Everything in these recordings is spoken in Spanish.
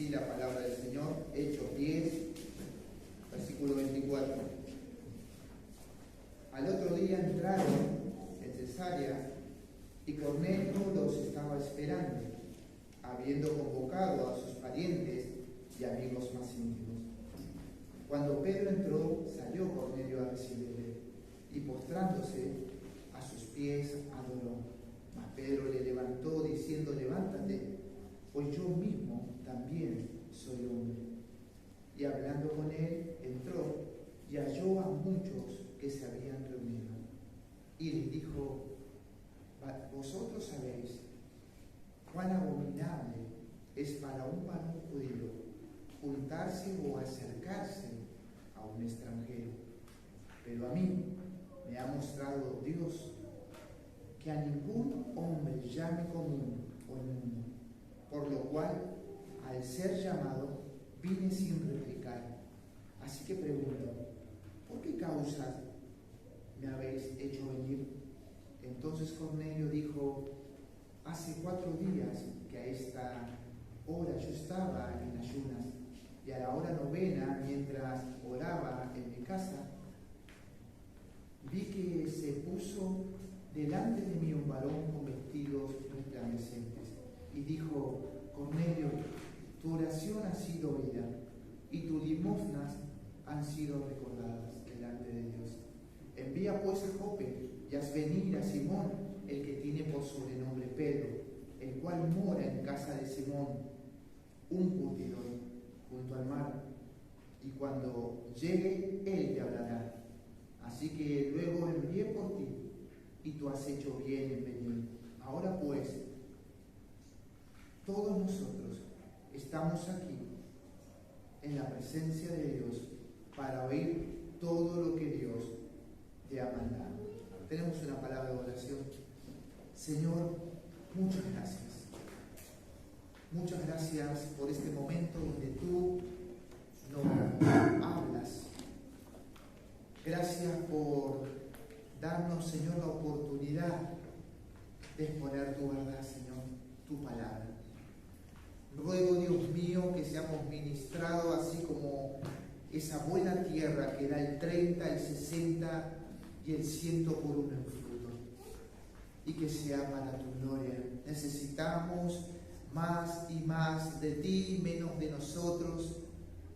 Así la palabra del Señor, Hechos 10, versículo 24. Al otro día entraron en Cesarea y Cornelio los estaba esperando, habiendo convocado a sus parientes y amigos más íntimos. Cuando Pedro entró, salió Cornelio a recibirle y postrándose a sus pies adoró. Mas Pedro le levantó diciendo: levántate, pues yo mismo también soy hombre. Y hablando con él, entró y halló a muchos que se habían reunido. Y les dijo: vosotros sabéis cuán abominable es para un varón judío juntarse o acercarse a un extranjero. Pero a mí me ha mostrado Dios que a ningún hombre llame común o inmundo, por lo cual, al ser llamado, vine sin replicar. Así que pregunto: ¿por qué causa me habéis hecho venir? Entonces Cornelio dijo: hace 4 días que a esta hora yo estaba en ayunas, y a la hora 9, mientras oraba en mi casa, vi que se puso delante de mí un varón con vestidos resplandecientes, y dijo: Cornelio, tu oración ha sido oída, y tus limosnas han sido recordadas delante de Dios. Envía pues a Jope y haz venir a Simón, el que tiene por sobrenombre Pedro, el cual mora en casa de Simón, un curtidor, junto al mar, y cuando llegue él te hablará. Así que luego envié por ti, y tú has hecho bien en venir. Ahora pues, todos nosotros estamos aquí en la presencia de Dios para oír todo lo que Dios te ha mandado. Tenemos una palabra de oración. Señor, muchas gracias. Muchas gracias por este momento donde tú nos hablas. Gracias por darnos, Señor, la oportunidad de exponer tu verdad, Señor, tu palabra. Ruego, Dios mío, que seamos ministrados así como esa buena tierra que da el 30, el 60 y el 100 por 1 en fruto, y que sea para tu gloria. Necesitamos más y más de ti, menos de nosotros.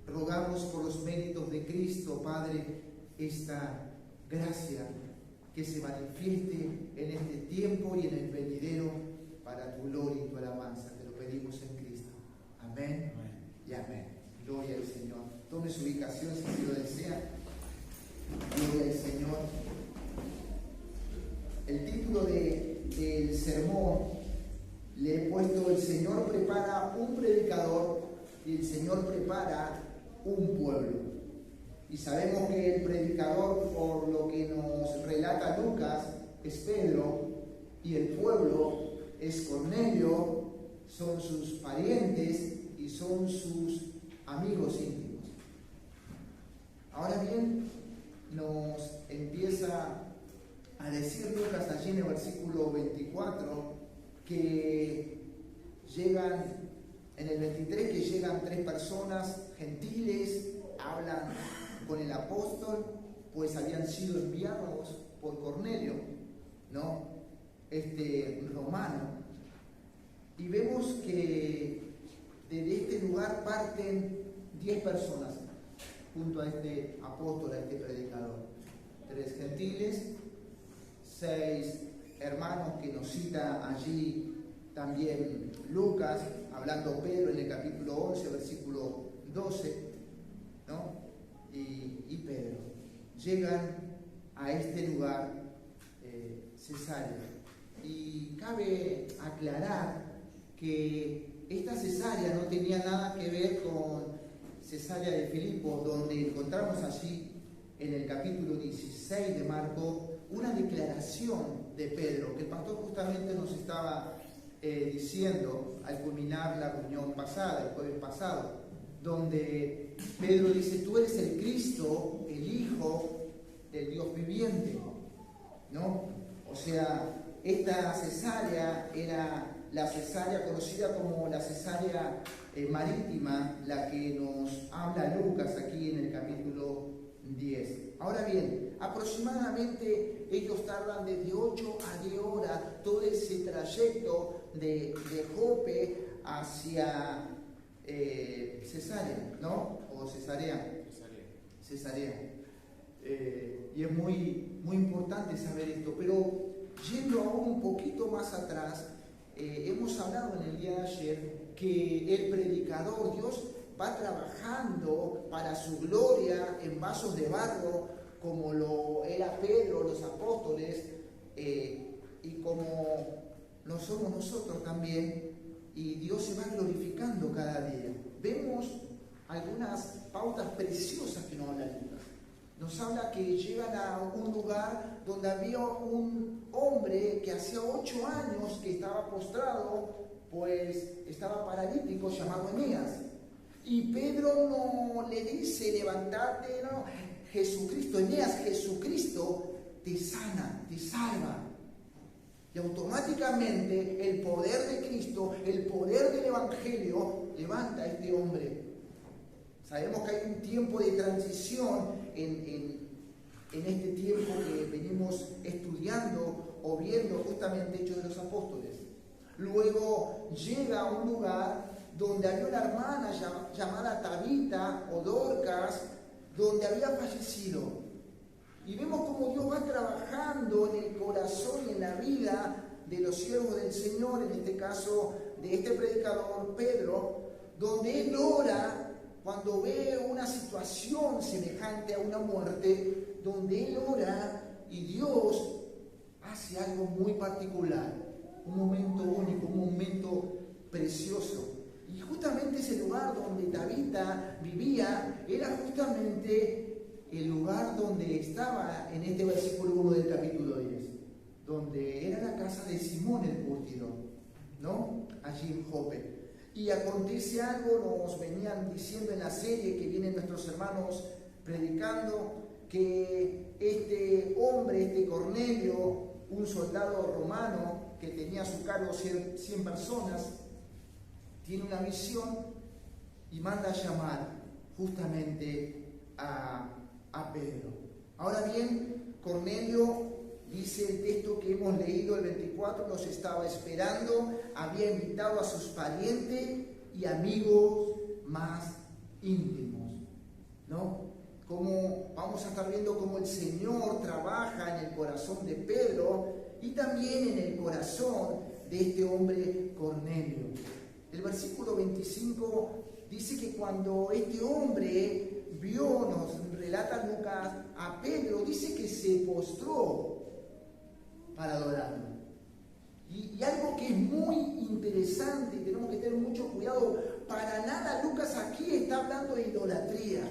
Rogamos por los méritos de Cristo, Padre, esta gracia que se manifieste en este tiempo y en el venidero para tu gloria y tu alabanza. Te lo pedimos en Cristo. Amén, amén y amén. Gloria al Señor. Tome su ubicación si así lo desea. Gloria al Señor. El título del sermón le he puesto: el Señor prepara un predicador y el Señor prepara un pueblo. Y sabemos que el predicador, por lo que nos relata Lucas, es Pedro, y el pueblo es Cornelio, son sus parientes y son sus amigos íntimos. Ahora bien, nos empieza a decir Lucas allí en el versículo 24 que llegan, en el 23, que llegan 3 personas gentiles, hablan con el apóstol, pues habían sido enviados por Cornelio, ¿no? Romano. Y vemos que desde este lugar parten 10 personas junto a este apóstol, a este predicador. 3 gentiles, 6 hermanos que nos cita allí también Lucas, hablando Pedro en el capítulo 11, versículo 12, ¿no? Y Pedro. Llegan a este lugar, Cesarea. Y cabe aclarar que esta Cesarea no tenía nada que ver con Cesarea de Filipos, donde encontramos allí en el capítulo 16 de Marcos una declaración de Pedro, que el pastor justamente nos estaba diciendo al culminar la reunión pasada, el jueves pasado, donde Pedro dice: tú eres el Cristo, el Hijo del Dios viviente, ¿no? O sea, esta Cesarea era la Cesarea conocida como la Cesarea marítima la que nos habla Lucas aquí en el capítulo 10. Ahora bien, aproximadamente ellos tardan desde 8 a 10 horas todo ese trayecto de Jope hacia Cesarea, ¿no? O Cesarea. Y es muy importante saber esto, pero yendo aún un poquito más atrás, hemos hablado en el día de ayer que el predicador, Dios va trabajando para su gloria en vasos de barro, como lo era Pedro, los apóstoles, y como lo somos nosotros también, y Dios se va glorificando cada día. Vemos algunas pautas preciosas que nos habla Lucas. Nos habla que llegan a un lugar donde había un hombre que hacía 8 años que estaba postrado, pues estaba paralítico, llamado Eneas. Y Pedro no le dice, levantate, no, Jesucristo, Eneas, Jesucristo te sana, te salva. Y automáticamente el poder de Cristo, el poder del Evangelio, levanta a este hombre. Sabemos que hay un tiempo de transición en este tiempo que venimos estudiando o viendo justamente Hechos de los Apóstoles. Luego llega a un lugar donde había una hermana llamada Tabita o Dorcas, donde había fallecido. Y vemos cómo Dios va trabajando en el corazón y en la vida de los siervos del Señor, en este caso de este predicador Pedro, donde él ora cuando ve una situación semejante a una muerte, donde él ora y Dios hace algo muy particular, un momento único, un momento precioso. Y justamente ese lugar donde Tabita vivía era justamente el lugar donde estaba en este versículo 1 del capítulo 10, donde era la casa de Simón el curtidor, ¿no? Allí en Jope. Y acontece algo, nos venían diciendo en la serie que vienen nuestros hermanos predicando, que este hombre, este Cornelio, un soldado romano que tenía a su cargo 100 personas, tiene una visión y manda a llamar justamente a Pedro. Ahora bien, Cornelio, dice el texto que hemos leído, el 24, los estaba esperando, había invitado a sus parientes y amigos más íntimos, ¿no? Como vamos a estar viendo cómo el Señor trabaja en el corazón de Pedro y también en el corazón de este hombre Cornelio. El versículo 25 dice que cuando este hombre vio, nos relata Lucas, a Pedro, dice que se postró para adorarlo. Y algo que es muy interesante, y tenemos que tener mucho cuidado, para nada Lucas aquí está hablando de idolatría,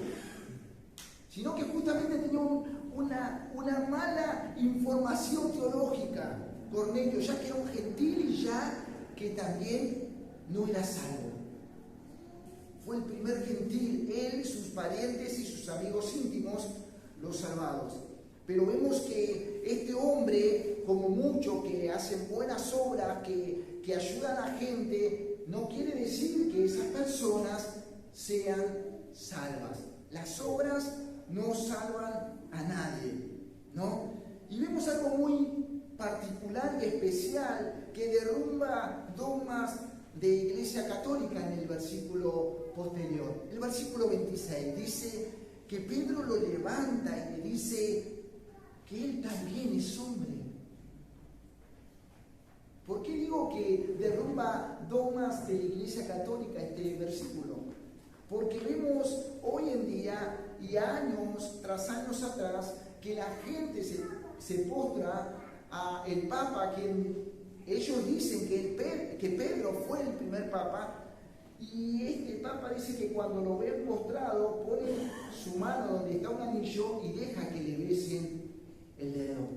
sino que justamente tenía una mala información teológica, Cornelio, ya que era un gentil y ya que también no era salvo. Fue el primer gentil, él, sus parientes y sus amigos íntimos, los salvados. Pero vemos que este hombre, como muchos que hacen buenas obras, que ayudan a la gente, no quiere decir que esas personas sean salvas. Las obras no salvan a nadie, ¿no? Y vemos algo muy particular y especial que derrumba dogmas de Iglesia Católica en el versículo posterior. El versículo 26 dice que Pedro lo levanta y le dice que él también es hombre. ¿Por qué digo que derrumba dogmas de la Iglesia Católica este versículo? Porque vemos hoy en día y años tras años atrás que la gente se postra a el Papa, quien ellos dicen que Pedro fue el primer Papa, y este Papa dice que cuando lo ven postrado pone su mano donde está un anillo y deja que le besen el dedo,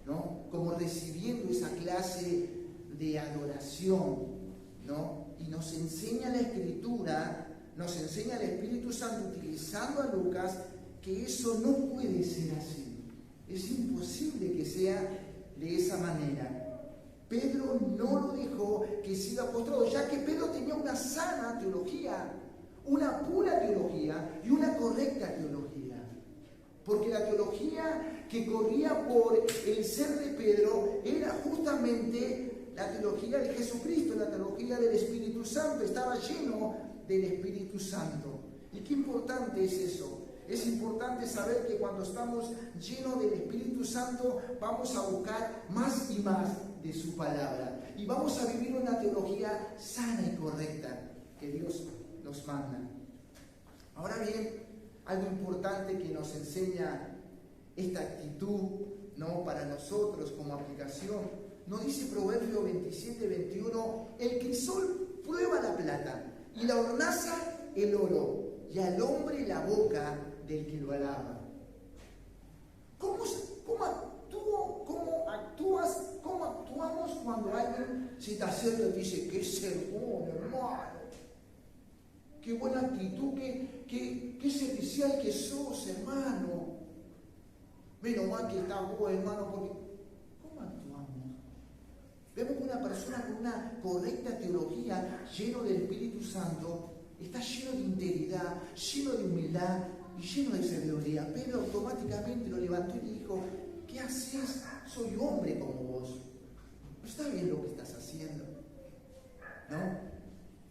¿no? Como recibiendo esa clase de adoración, ¿no? Y nos enseña la Escritura, nos enseña el Espíritu Santo, utilizando a Lucas, que eso no puede ser así. Es imposible que sea de esa manera. Pedro no lo dejó que siga postrado, ya que Pedro tenía una sana teología, una pura teología y una correcta teología. Porque la teología que corría por el ser de Pedro era justamente la teología de Jesucristo, la teología del Espíritu Santo. Estaba lleno del Espíritu Santo. ¿Y qué importante es eso? Es importante saber que cuando estamos llenos del Espíritu Santo vamos a buscar más y más de su palabra. Y vamos a vivir una teología sana y correcta que Dios nos manda. Ahora bien, algo importante que nos enseña esta actitud, ¿no?, para nosotros como aplicación. Nos dice Proverbio 27:21, el crisol prueba la plata y la hornaza el oro, y al hombre la boca del que lo alaba. ¿Cómo actuamos cuando alguien se te acerca y te dice, qué sermón, hermano? Qué buena actitud, qué servicial que sos, hermano. Menos mal que estás vos, hermano, porque ¿cómo actuamos? Vemos que una persona con una correcta teología, lleno del Espíritu Santo, está lleno de integridad, lleno de humildad y lleno de sabiduría. Pedro automáticamente lo levantó y le dijo, ¿qué haces? Soy hombre como vos. ¿No está bien lo que estás haciendo? ¿No?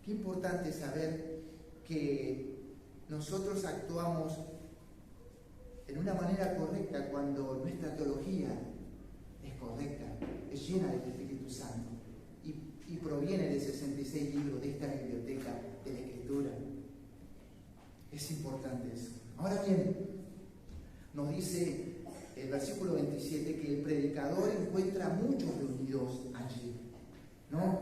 Qué importante saber que nosotros actuamos en una manera correcta cuando nuestra teología es correcta, es llena del Espíritu Santo y proviene de 66 libros de esta biblioteca de la Escritura. Es importante eso. Ahora bien, nos dice el versículo 27 que el predicador encuentra muchos reunidos allí, ¿no?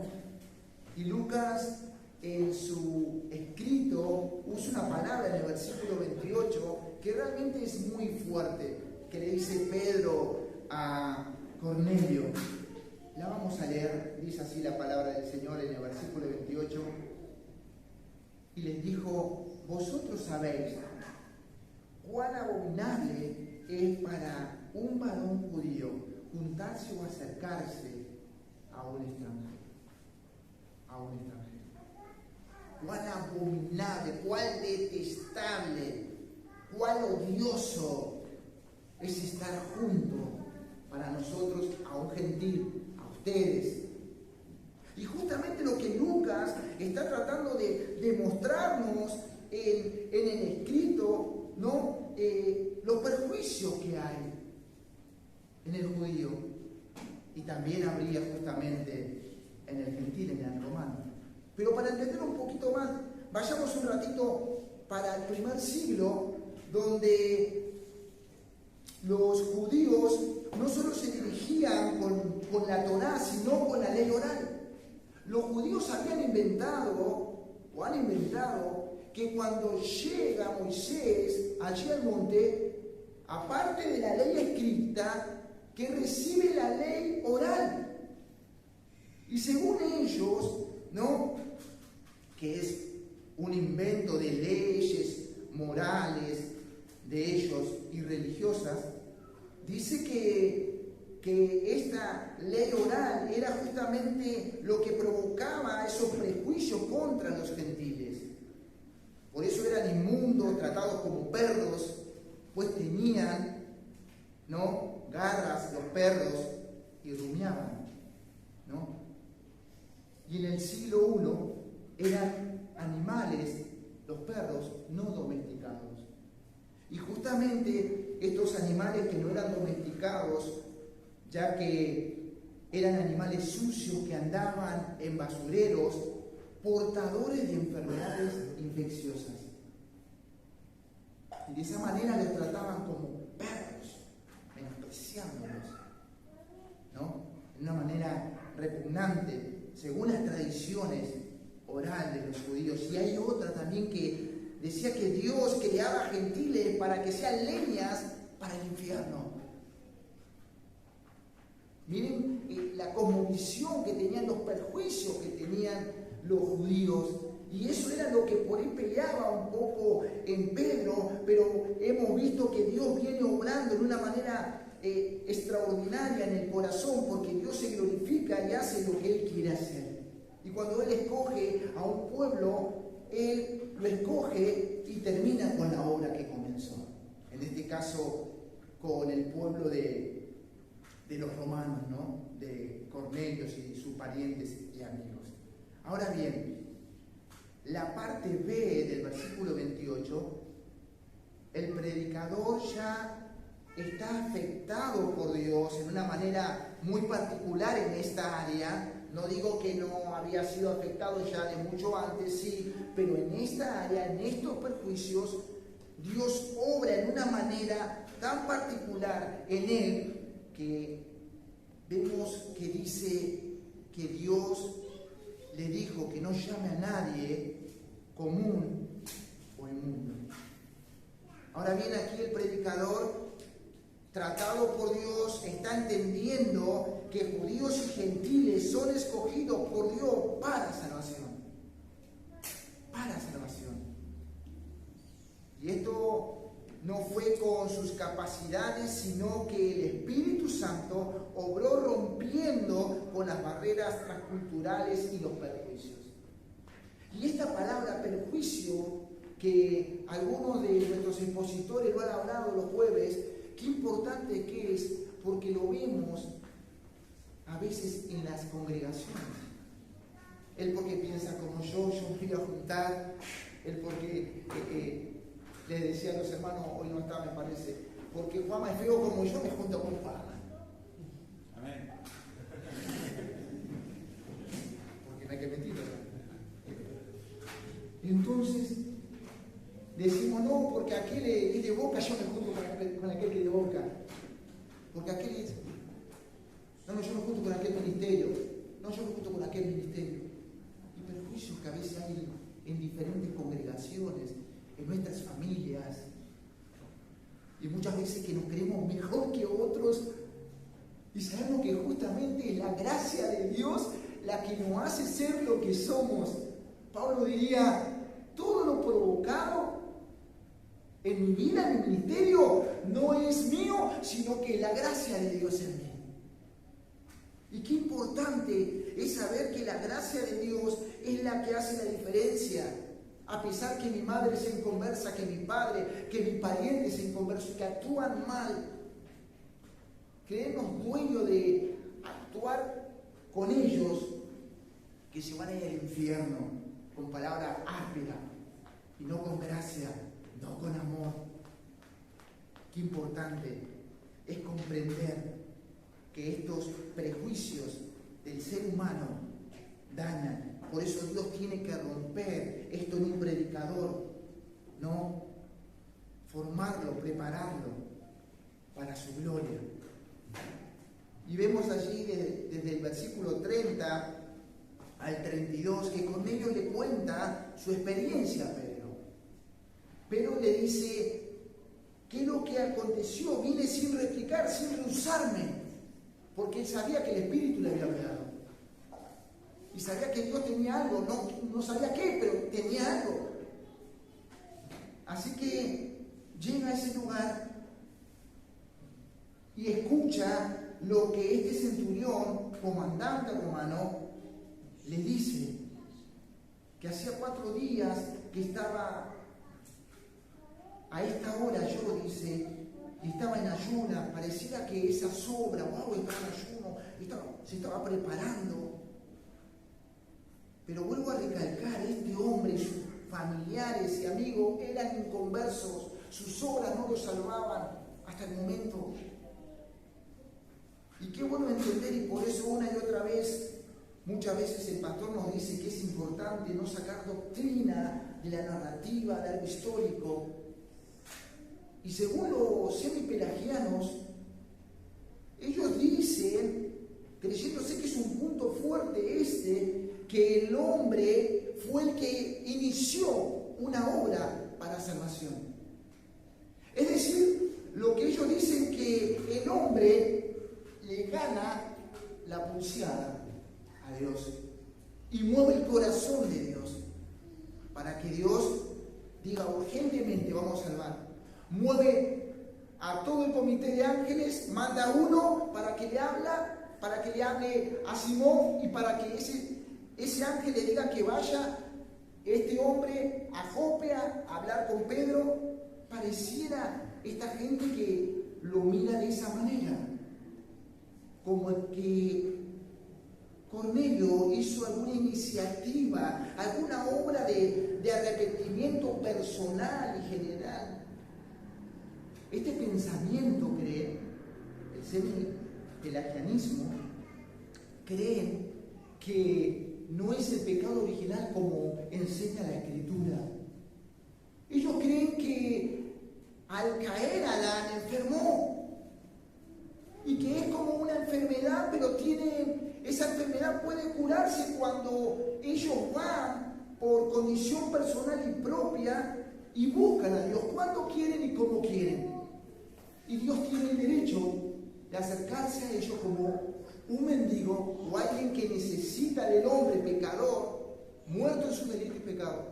Y Lucas en su escrito usa una palabra en el versículo 28 que realmente es muy fuerte, que le dice Pedro a Cornelio. La vamos a leer, dice así la palabra del Señor en el versículo 28. Y les dijo, vosotros sabéis cuán abominable es para un varón judío juntarse o acercarse a un extranjero. Cuán abominable, cuán detestable, cuán odioso es estar junto para nosotros a un gentil, a ustedes. Y justamente lo que Lucas está tratando de demostrarnos en el escrito, ¿no? Los perjuicios que hay en el judío. Y también habría justamente en el gentil, en el romano. Pero para entender un poquito más, vayamos un ratito para el primer siglo, donde los judíos no solo se dirigían con la Torá, sino con la ley oral. Los judíos habían inventado, o han inventado, que cuando llega Moisés allí al monte, aparte de la ley escrita, que recibe la ley oral. Y según ellos, ¿no?, que es un invento de leyes morales de ellos y religiosas, dice que esta ley oral era justamente lo que provocaba esos prejuicios contra los gentiles. Por eso eran inmundos, tratados como perros, pues tenían, ¿no?, garras los perros y rumiaban, ¿no? Y en el siglo I eran animales, los perros, no domesticados. Y justamente estos animales que no eran domesticados, ya que eran animales sucios que andaban en basureros, portadores de enfermedades infecciosas. Y de esa manera los trataban como perros, menospreciándolos, ¿no? De una manera repugnante, según las tradiciones orales de los judíos. Y hay otra también que decía que Dios creaba gentiles para que sean leñas para el infierno. Miren la cosmovisión que tenían, los perjuicios que tenían los judíos. Y eso era lo que por ahí peleaba un poco en Pedro, pero hemos visto que Dios viene obrando de una manera extraordinaria en el corazón, porque Dios se glorifica y hace lo que Él quiere hacer. Y cuando Él escoge a un pueblo, Él lo escoge y termina con la obra que comenzó. En este caso, con el pueblo de los romanos, ¿no? De Cornelio y sus parientes y amigos. Ahora bien, la parte B del versículo 28, el predicador ya está afectado por Dios en una manera muy particular en esta área. No digo que no había sido afectado ya de mucho antes, sí, pero en esta área, en estos perjuicios, Dios obra en una manera tan particular en él que vemos que dice que Dios le dijo que no llame a nadie común o inmundo. Ahora bien, aquí el predicador, tratado por Dios, está entendiendo que judíos y gentiles son escogidos por Dios para salvación. Para salvación. Y esto no fue con sus capacidades, sino que el Espíritu Santo obró rompiendo con las barreras transculturales y los perjuicios. Y esta palabra perjuicio, que algunos de nuestros expositores lo han hablado los jueves, qué importante que es, porque lo vemos a veces en las congregaciones. Él porque piensa como yo me voy a juntar. Él porque les decía a los hermanos, hoy no está, me parece, porque Juanma es feo como yo, me junto con Juanma. Amén. Porque no hay que mentir, ¿verdad? Entonces decimos, no, porque aquel es de Boca, yo me junto con aquel que es de Boca. Porque aquel es... No, yo me junto con aquel ministerio. No, yo me junto con aquel ministerio. Y perjuicios que a veces hay en diferentes congregaciones, en nuestras familias. Y muchas veces que nos creemos mejor que otros. Y sabemos que justamente es la gracia de Dios la que nos hace ser lo que somos. Pablo diría, todo lo provocado en mi vida, en mi ministerio, no es mío, sino que la gracia de Dios en mí. Y qué importante es saber que la gracia de Dios es la que hace la diferencia. A pesar que mi madre se inconversa, que mi padre, que mi pariente se inconversa, que actúan mal, creemos dueños de actuar con ellos, que se van a ir al infierno con palabra áspera y no con gracia, no con amor. Qué importante es comprender que estos prejuicios del ser humano dañan. Por eso Dios tiene que romper esto en un predicador, ¿no? Formarlo, prepararlo para su gloria. Y vemos allí desde el versículo 30 al 32 que Cornelio le cuenta su experiencia a Pedro. Pedro le dice, ¿qué es lo que aconteció? Vine sin replicar, sin rehusarme, porque él sabía que el Espíritu le había hablado. Y sabía que Dios tenía algo, no sabía qué, pero tenía algo. Así que llega a ese lugar y escucha lo que este centurión, comandante romano, le dice, que hacía 4 días que estaba a esta hora, yo dice, y estaba en ayuna, pareciera que esa sobra, wow, estaba en ayuno, se estaba preparando. Pero vuelvo a recalcar, este hombre, sus familiares y amigos eran inconversos, sus obras no lo salvaban hasta el momento. Y qué bueno entender, y por eso una y otra vez, muchas veces el pastor nos dice que es importante no sacar doctrina de la narrativa, de algo histórico. Y según los semipelagianos, ellos dicen, creyéndose que es un punto fuerte que el hombre fue el que inició una obra para salvación. Es decir, lo que ellos dicen que el hombre le gana la pulseada a Dios y mueve el corazón de Dios para que Dios diga urgentemente vamos a salvar. Mueve a todo el comité de ángeles, manda uno para que le hable a Simón y para que ese ángel le diga que vaya este hombre a Jope a hablar con Pedro. Pareciera esta gente que lo mira de esa manera, como que Cornelio hizo alguna iniciativa, alguna obra de arrepentimiento personal y general. Este pensamiento cree, el semi-pelagianismo, creen que no es el pecado original como enseña la Escritura. Ellos creen que al caer Adán enfermó y que es como una enfermedad, pero esa enfermedad puede curarse cuando ellos van por condición personal y propia y buscan a Dios cuando quieren y como quieren. Y Dios tiene el derecho de acercarse a ellos como un mendigo o alguien que necesita del hombre pecador, muerto en su delito y pecado.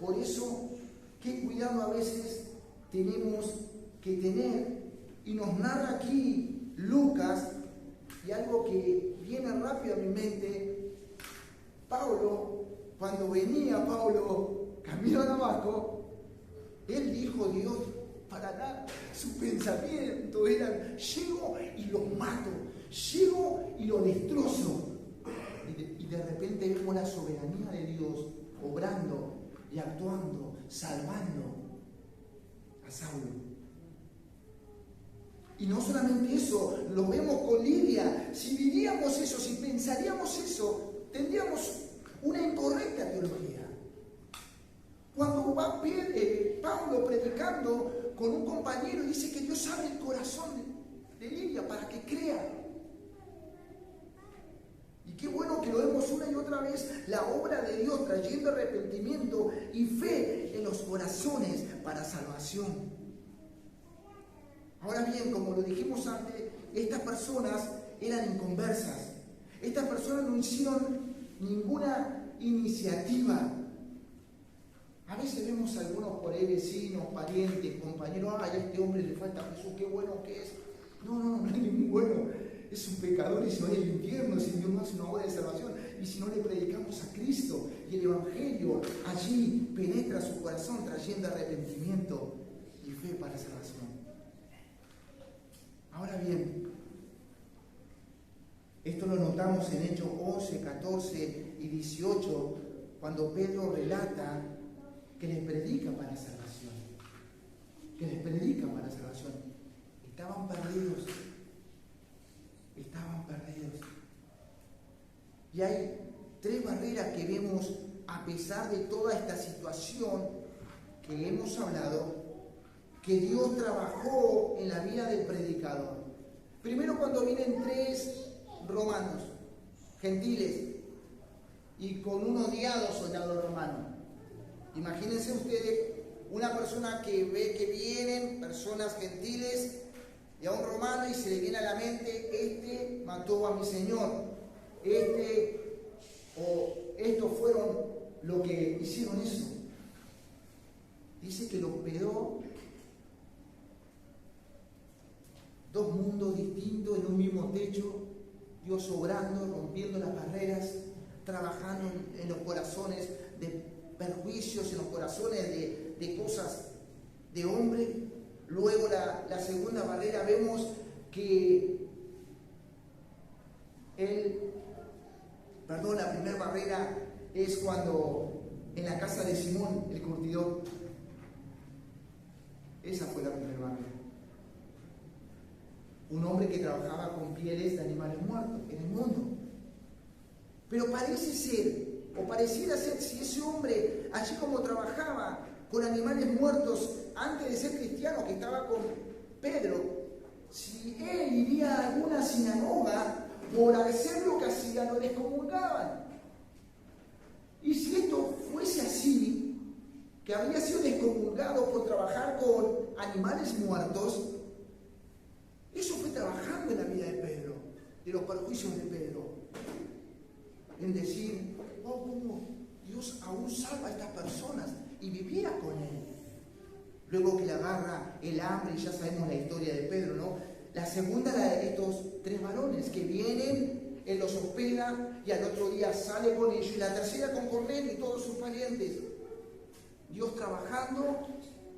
Por eso, qué cuidado a veces tenemos que tener. Y nos narra aquí Lucas, y algo que viene rápido a mi mente, Pablo, cuando venía camino a Damasco, él dijo: Dios, para nada, su pensamiento era: llego y los mato, llego y los destrozo. Y de repente vemos la soberanía de Dios obrando y actuando, salvando a Saulo. Y no solamente eso, lo vemos con Lidia. Si diríamos eso, si pensaríamos eso, tendríamos una incorrecta teología. Cuando va Pablo predicando con un compañero, dice que Dios abre el corazón de Lidia para que crea. Y qué bueno que lo vemos una y otra vez, la obra de Dios trayendo arrepentimiento y fe en los corazones para salvación. Ahora bien, como lo dijimos antes, estas personas eran inconversas. Estas personas no hicieron ninguna iniciativa. A veces vemos a algunos por ahí, vecinos, parientes, compañeros: ay, a este hombre le falta Jesús, qué bueno que es. No es ningún bueno. Es un pecador y se va al infierno si Dios no hace una obra de salvación. Y si no le predicamos a Cristo y el Evangelio allí penetra su corazón trayendo arrepentimiento y fe para salvación. Ahora bien, esto lo notamos en Hechos 11, 14 y 18, cuando Pedro relata que les predica para salvación. Que les predica para salvación. Estaban perdidos. Y hay tres barreras que vemos a pesar de toda esta situación que hemos hablado, que Dios trabajó en la vida del predicador. Primero, cuando vienen tres romanos, gentiles, y con un odiado soldado romano. Imagínense ustedes una persona que ve que vienen personas gentiles y a un romano y se le viene a la mente: este mató a mi Señor, estos fueron los que hicieron eso. Dice que los hospedó dos mundos distintos en un mismo techo, Dios obrando, rompiendo las barreras, trabajando en los corazones de perjuicios, en los corazones de cosas de hombre. Luego la segunda barrera vemos que la primera barrera es cuando en la casa de Simón, el curtidor. Esa fue la primera barrera. Un hombre que trabajaba con pieles de animales muertos en el mundo. Pero parece ser, o pareciera ser, si ese hombre, así como trabajaba con animales muertos antes de ser cristiano, que estaba con Pedro, si él iría a alguna sinagoga, por hacer lo que hacían, lo descomulgaban. Y si esto fuese así, que habría sido descomulgado por trabajar con animales muertos, eso fue trabajando en la vida de Pedro, de los perjuicios de Pedro, en decir: oh, cómo Dios aún salva a estas personas, y vivía con él. luego que le agarra el hambre, y ya sabemos la historia de Pedro, ¿no? La segunda, la de estos 3 varones que vienen, él los hospeda y al otro día sale con ellos. Y la tercera con Cornelio y todos sus parientes. Dios trabajando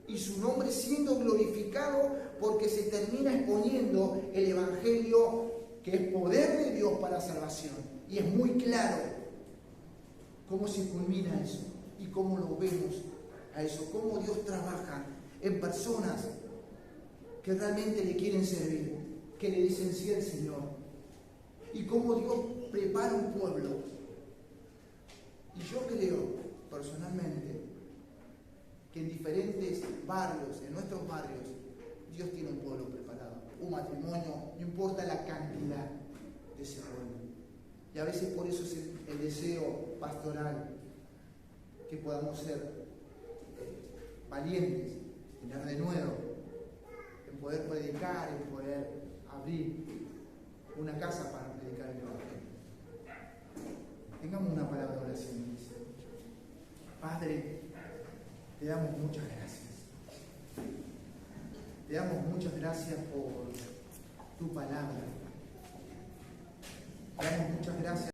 y su nombre siendo glorificado, porque se termina exponiendo el Evangelio, que es poder de Dios para salvación. Y es muy claro cómo se culmina eso y cómo lo vemos a eso, cómo Dios trabaja en personas que realmente le quieren servir, que le dicen sí al Señor, y cómo Dios prepara un pueblo. Y yo creo personalmente que en diferentes barrios, en nuestros barrios, Dios tiene un pueblo preparado, un matrimonio, no importa la cantidad de ese pueblo. Y a veces por eso es el deseo pastoral, que podamos ser valientes, tener de nuevo, en poder predicar, en poder abrir una casa para predicar el Evangelio. Tengamos una palabra de oración. Padre, te damos muchas gracias. Te damos muchas gracias por tu palabra. Te damos muchas gracias